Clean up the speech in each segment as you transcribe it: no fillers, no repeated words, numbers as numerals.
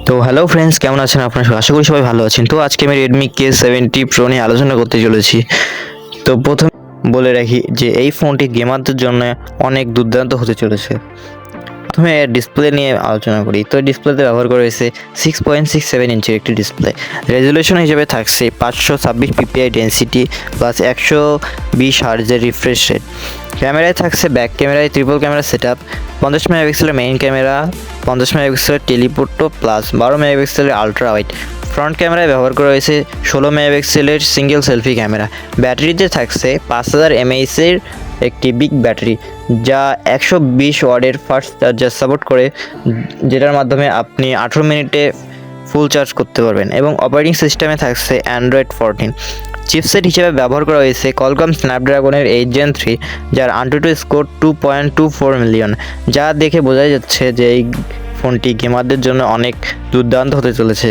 তো hello friends, কেমন আছেন আপনারা? আশা করি সবাই ভালো আছেন। তো আজকে আমি Redmi K70 Pro নিয়ে আলোচনা করতে চলেছি। তো প্রথমে বলে রাখি যে এই ফোনটি গেমারদের জন্য অনেক দুর্দান্ত হতে চলেছে। প্রথমে এর ডিসপ্লে নিয়ে আলোচনা করি। তো ডিসপ্লেতে ব্যবহার করা হয়েছে 6.67 ইঞ্চির একটি ডিসপ্লে। রেজুলেশন হিসেবে থাকছে 526 ppi ডেন্সিটি প্লাস 120 হার্জের রিফ্রেশ রেট। ক্যামেরায় থাকছে ব্যাক ক্যামেরায় ট্রিপল ক্যামেরা সেট আপ, 50 মেগাপিক্সেলের মেইন ক্যামেরা, 50 মেগাপিক্সেলের টেলিফোটো প্লাস 12 মেগাপিক্সেলের আলট্রা ওয়াইড। ফ্রন্ট ক্যামেরায় ব্যবহার করা হয়েছে 16 মেগাপিক্সেলের সিঙ্গেল সেলফি ক্যামেরা। ব্যাটারিতে থাকছে 5000 mAh-এর একটি বিগ ব্যাটারি, যা 120 ওয়াটের ফাস্ট চার্জার সাপোর্ট করে, যেটার মাধ্যমে আপনি 18 মিনিটে ফুল চার্জ করতে পারবেন। এবং অপারেটিং সিস্টেমে থাকছে অ্যান্ড্রয়েড 14। চিপসেট হিসেবে ব্যবহার করা হয়েছে কলকম স্ন্যাপড্রাগনের 8 Gen 3, যার AnTuTu স্কোর 2.24 মিলিয়ন, যা দেখে বোঝা যাচ্ছে যে এই ফোনটি গেমারদের জন্য অনেক দুর্দান্ত হতে চলেছে।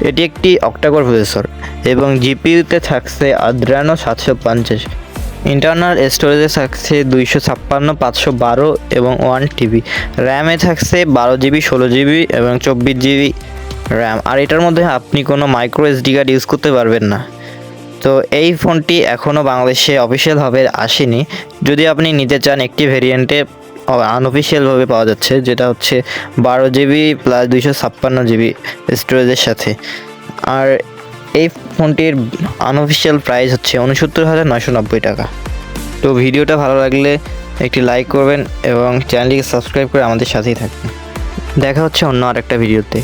এটি একটি অক্টাকোর প্রসেসর এবং জিপিইউতে থাকছে Adreno 750। ইন্টারনাল স্টোরেজে থাকছে 256, 512 এবং 1 TB। র্যামে থাকছে 12 GB, 16 GB এবং 24 GB র্যাম। আর এটার মধ্যে আপনি কোনো মাইক্রো SD কার্ড ইউজ করতে পারবেন না। তো এই ফোনটি এখনও বাংলাদেশে অফিসিয়ালভাবে আসেনি। যদি আপনি নিতে চান, একটি ভেরিয়েন্টে আনঅফিসিয়ালভাবে পাওয়া যাচ্ছে, যেটা হচ্ছে 12 GB প্লাস 256 GB স্টোরেজের সাথে। আর এই ফোনটির আনঅফিসিয়াল প্রাইস হচ্ছে 69,990 টাকা। তো ভিডিওটা ভালো লাগলে একটি লাইক করবেন এবং চ্যানেলটিকে সাবস্ক্রাইব করে আমাদের সাথেই থাকবেন। দেখা হচ্ছে অন্য আরেকটা ভিডিওতে।